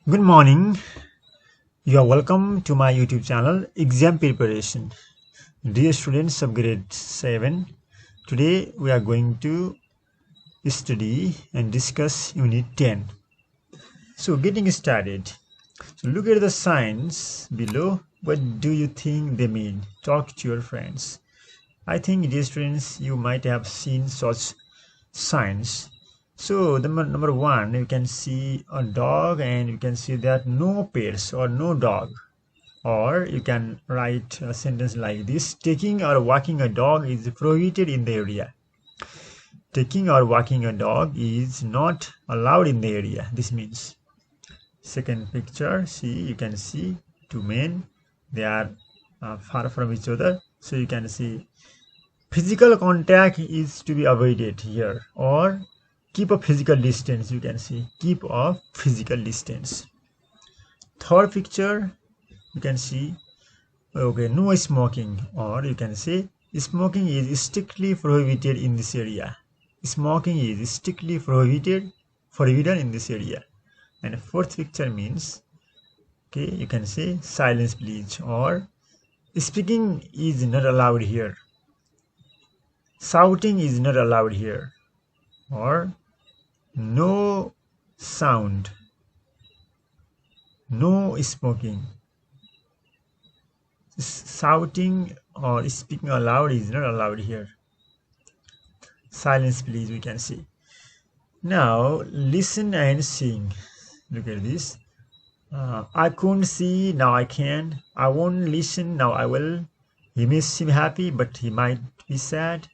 Good morning. You are welcome to my YouTube channel Exam Preparation. Dear students of grade 7, today we are going to study and discuss Unit 10. So getting started. So look at the signs below. What do you think they mean? Talk to your friends. I think, dear students, you might have seen such signs. So the number one, you can see a dog and you can see that no pets or no dog. Or you can write a sentence like this: taking or walking a dog is prohibited in the area. Taking or walking a dog is not allowed in the area. This means. Second picture, see, you can see two men. They are far from each other. So you can see physical contact is to be avoided here, or keep a physical distance. You can see keep a physical distance. Third picture, you can see, okay, no smoking, or you can say smoking is strictly prohibited in this area. Smoking is strictly forbidden in this area. And fourth picture means, okay, you can say silence please, or speaking is not allowed here. Shouting is not allowed here, or no sound, no smoking. Shouting or speaking aloud is not allowed here. Silence please, we can see. Now listen and sing. Look at this. I couldn't see, now I can. I won't listen, now I will. He may seem happy, but he might be sad.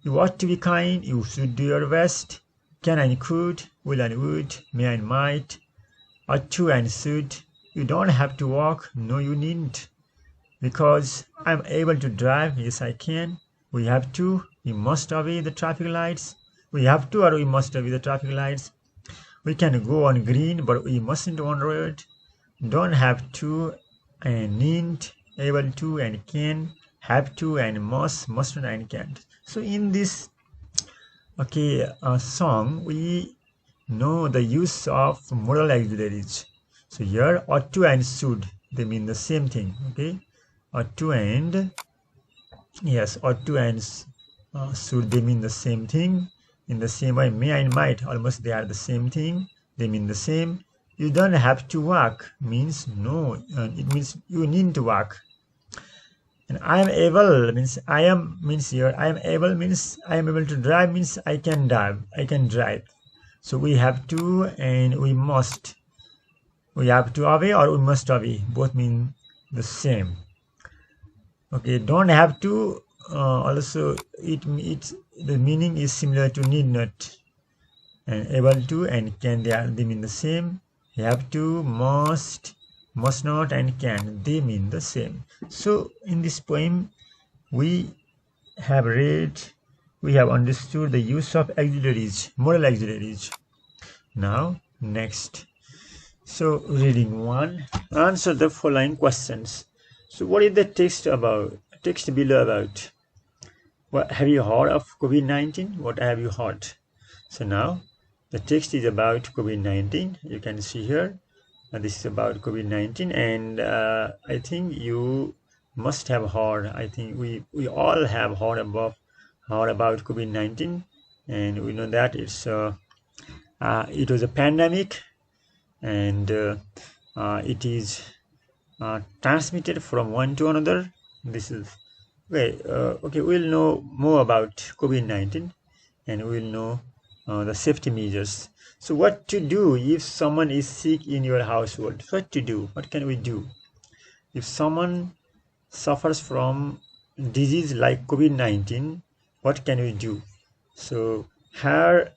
You ought to be kind, you should do your best. Can and could, will and would, may and might, ought to and should. You don't have to walk, no you needn't. Because I'm able to drive, yes I can. We have to, we must obey the traffic lights. We have to or we must obey the traffic lights. We can go on green, but we mustn't on red. Don't have to and needn't, able to and can, have to and mustn't and can't. So in this song, we know the use of moral auxiliaries. So here ought to and should, they mean the same thing. Okay, ought to and yes, ought to and should, they mean the same thing. In the same way, may and might, almost they are the same thing. They mean the same. You don't have to walk means no, it means you need to walk. And I am able means I am means here I am able means I am able to drive means I can drive. So we have to and we must. We have to obey or we must obey. Both mean the same. Okay, don't have to also it's the meaning is similar to need not. And able to and can, they mean the same. You have to, must not and can, they mean the same. So in this poem we have read, we have understood the use of auxiliaries, moral auxiliaries. Now next, so reading 1, answer the following questions. So what is the text about, text below about? What have you heard of COVID-19? What have you heard? So now the text is about COVID-19. You can see here, this is about COVID-19, and I think you must have heard. I think we all have heard about COVID-19, and we know that it was a pandemic, and it is transmitted from one to another. This is okay. We'll know more about COVID-19, and we'll know the safety measures. So what to do if someone is sick in your household? What to do? What can we do if someone suffers from disease like COVID-19? What can we do? So her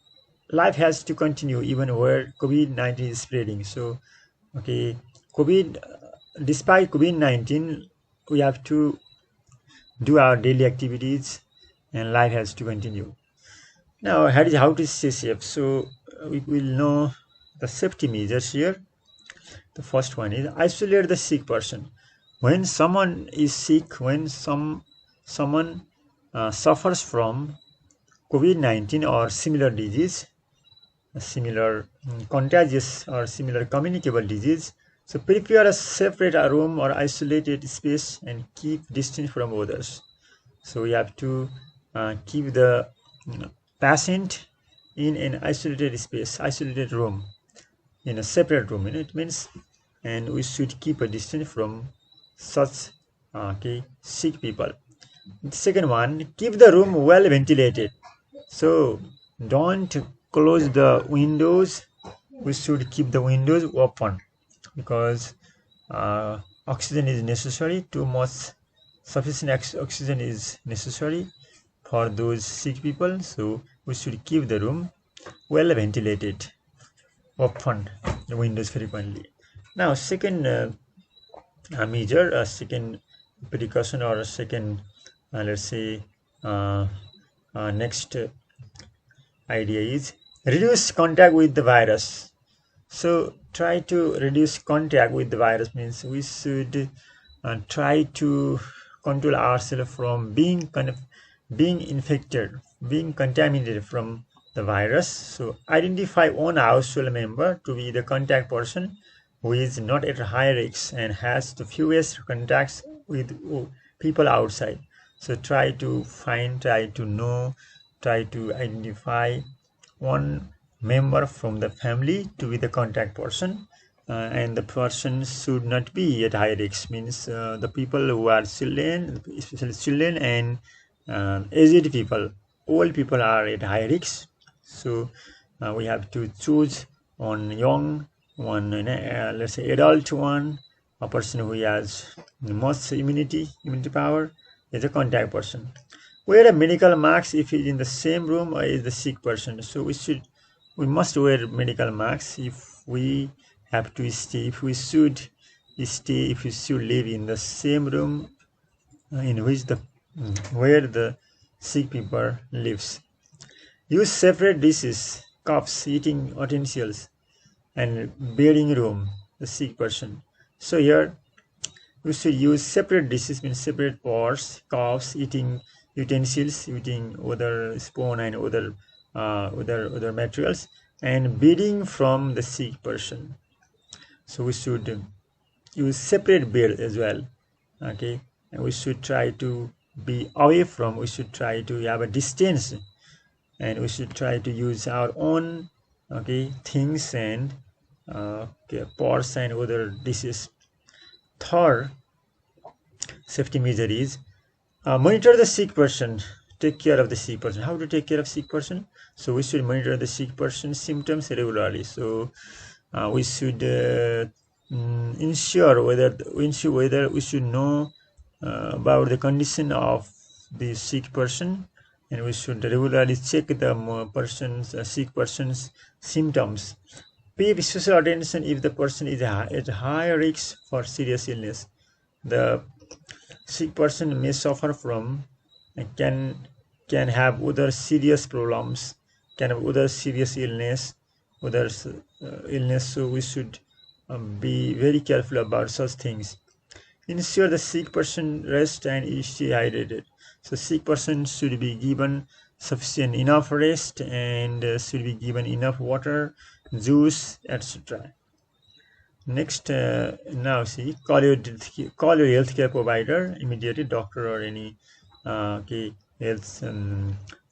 life has to continue even where COVID-19 is spreading. So okay, despite COVID-19, we have to do our daily activities and life has to continue. Now, how to stay safe? So we will know the safety measures here. The first one is isolate the sick person. When someone is sick, when someone suffers from COVID-19 or similar disease, similar contagious or similar communicable disease. So prepare a separate room or isolated space and keep distance from others. So we have to keep the patient in an isolated space, isolated room, in a separate room. It means, and we should keep a distance from such sick people. The second one, keep the room well ventilated. So don't close the windows. We should keep the windows open because oxygen is necessary. Too much sufficient oxygen is necessary for those sick people. So we should keep the room well ventilated, open the windows frequently. Now, second measure, second precaution, or second, let's say, next idea is reduce contact with the virus. So try to reduce contact with the virus means we should try to control ourselves from being infected, being contaminated from the virus. So identify one household member to be the contact person who is not at high risk and has the fewest contacts with people outside. So try to find, try to know, try to identify one member from the family to be the contact person, and the person should not be at high risk means the people who are children, especially children and aged people, old people are at high risk. So we have to choose one young one, let's say adult one, a person who has most immunity power is a contact person. Wear a medical mask if he's in the same room or is the sick person. So we must wear medical masks if we have to stay, if we should live in the same room in which where the sick people lives. Use separate dishes, cups, eating utensils, and bedding room the sick person. So here we should use separate dishes, means separate pots, cups, eating utensils, eating other spoon and other materials, and bedding from the sick person. So we should use separate bed as well. Okay, and we should try to be away from. We should try to have a distance, and we should try to use our own things and pots and other dishes. Third safety measure is monitor the sick person, take care of the sick person. How to take care of sick person? So we should monitor the sick person's symptoms regularly. So we should ensure whether we should know about the condition of the sick person, and we should regularly check the sick person's symptoms. Pay special attention if the person is at high risk for serious illness. The sick person may suffer from can have other serious problems, can have other serious illness, so we should be very careful about such things. Ensure the sick person rest and stay hydrated. So sick person should be given sufficient enough rest and should be given enough water, juice, etc. Next, now see, call your healthcare provider immediately, doctor or any health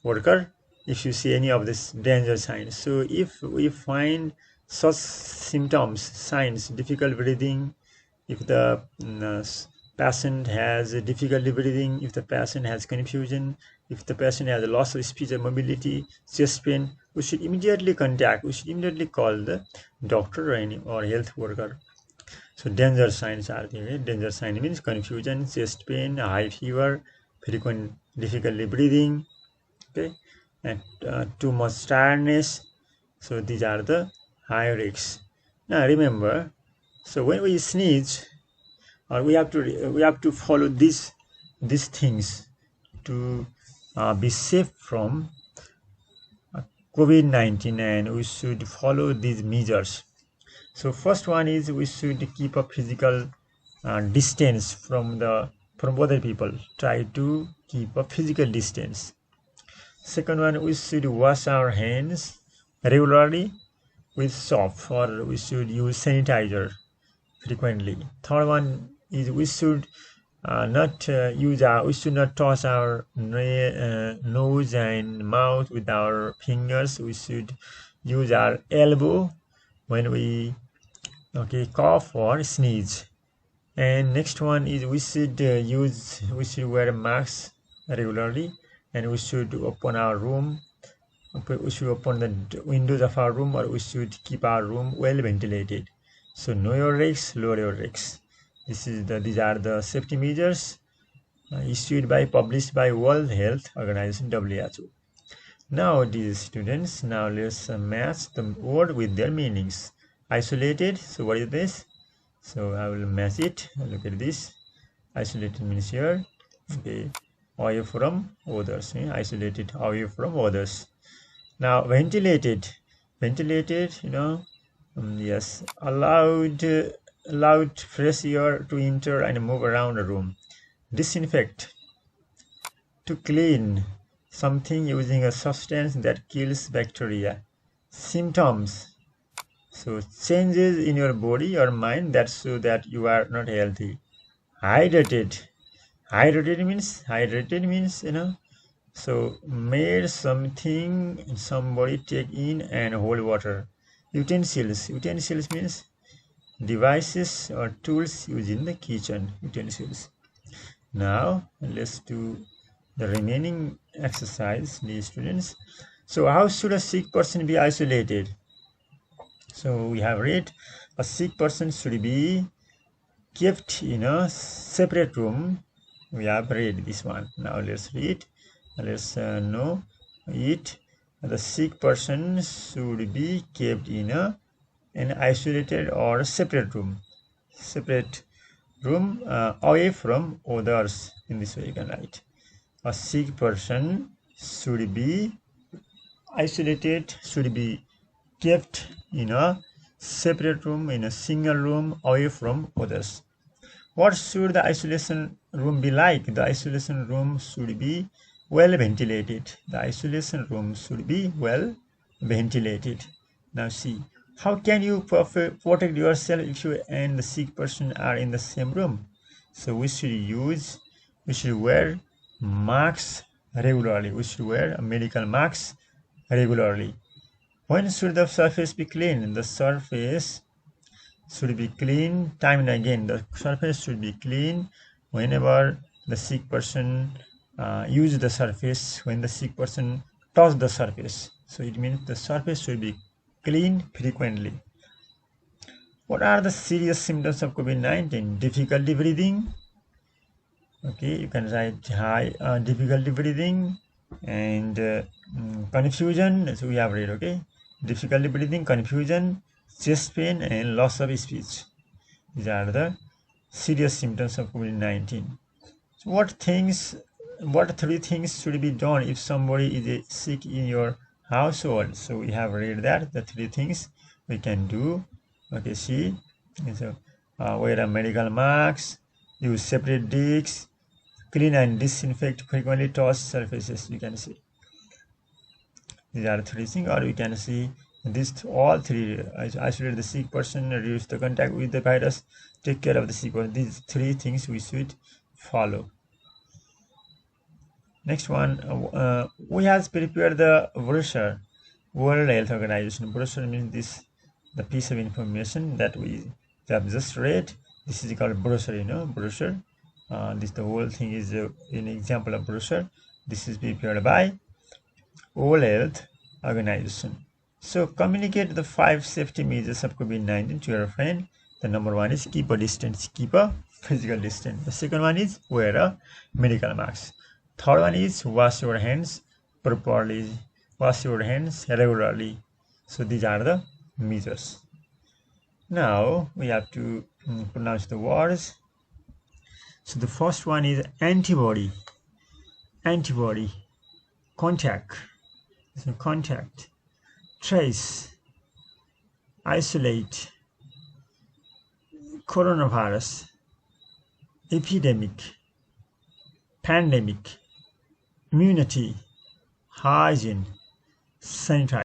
worker, if you see any of this danger signs. So if we find such symptoms, signs, difficult breathing, if the patient has difficulty breathing, if the patient has confusion, if the patient has a loss of speech or mobility, chest pain, we should immediately call the doctor or health worker. So danger signs are there. Danger sign means confusion, chest pain, high fever, frequent difficulty breathing, and too much tiredness. So these are the high risks. Now remember, so when we sneeze, or we have to follow these things to be safe from COVID-19, and we should follow these measures. So first one is we should keep a physical distance from other people. Try to keep a physical distance. Second one, we should wash our hands regularly with soap, or we should use sanitizer frequently. Third one is we should we should not touch our nose and mouth with our fingers. We should use our elbow when we cough or sneeze. And next one is we should wear masks regularly, and we should open our room. We should open the windows of our room, or we should keep our room well ventilated. So know your risks, lower your risks. These are the safety measures published by World Health Organization (WHO). Now, dear students, now let's match the word with their meanings. Isolated. So what is this? So I will match it. Look at this. Isolated means here. Okay, away from others. Isolated, away from others. Now ventilated. Ventilated. Yes, allowed fresh air to enter and move around a room. Disinfect, to clean something using a substance that kills bacteria. Symptoms, so changes in your body or mind that show that you are not healthy. Hydrated, hydrated means so made somebody take in and hold water. Utensils means devices or tools used in the kitchen. Utensils. Now let's do the remaining exercise, these students. So how should a sick person be isolated? So we have read a sick person should be kept in a separate room. We have read this one. Now let's read. Let's know it. The sick person should be kept in an isolated or separate room. Away from others. In this way you can write. A sick person should be isolated, should be kept in a separate room, in a single room, away from others. What should the isolation room be like? The isolation room should be well ventilated. The isolation room should be well ventilated. Now see, how can you protect yourself if you and the sick person are in the same room? So we should wear masks regularly. We should wear medical masks regularly. When should the surface be clean? The surface should be clean time and again. The surface should be clean whenever the sick person use the surface, when the sick person touch the surface. So it means the surface should be cleaned frequently. What are the serious symptoms of COVID-19? Difficulty breathing. Okay, you can write difficulty breathing and confusion. So we have read, okay, difficulty breathing, confusion, chest pain, and loss of speech. These are the serious symptoms of COVID-19. So what three things should be done if somebody is sick in your household? So we have read that the three things we can do. Okay, see, so wear a medical mask, use separate discs, clean and disinfect frequently touch surfaces. You can see these are three things, or we can see all three. Isolate the sick person, reduce the contact with the virus, take care of the sick person. These three things we should follow. Next one, we have prepared the brochure. World Health Organization brochure means the piece of information that we have just read. This is called brochure. Brochure. The whole thing is an example of brochure. This is prepared by World Health Organization. So communicate the 5 safety measures of COVID-19 to your friend. The number one is keep a distance, keep a physical distance. The second one is wear a medical mask. Third one is wash your hands properly, wash your hands regularly. So these are the measures. Now we have to pronounce the words. So the first one is antibody, contact, trace, isolate, coronavirus, epidemic, pandemic, immunity, hygiene, sanitize.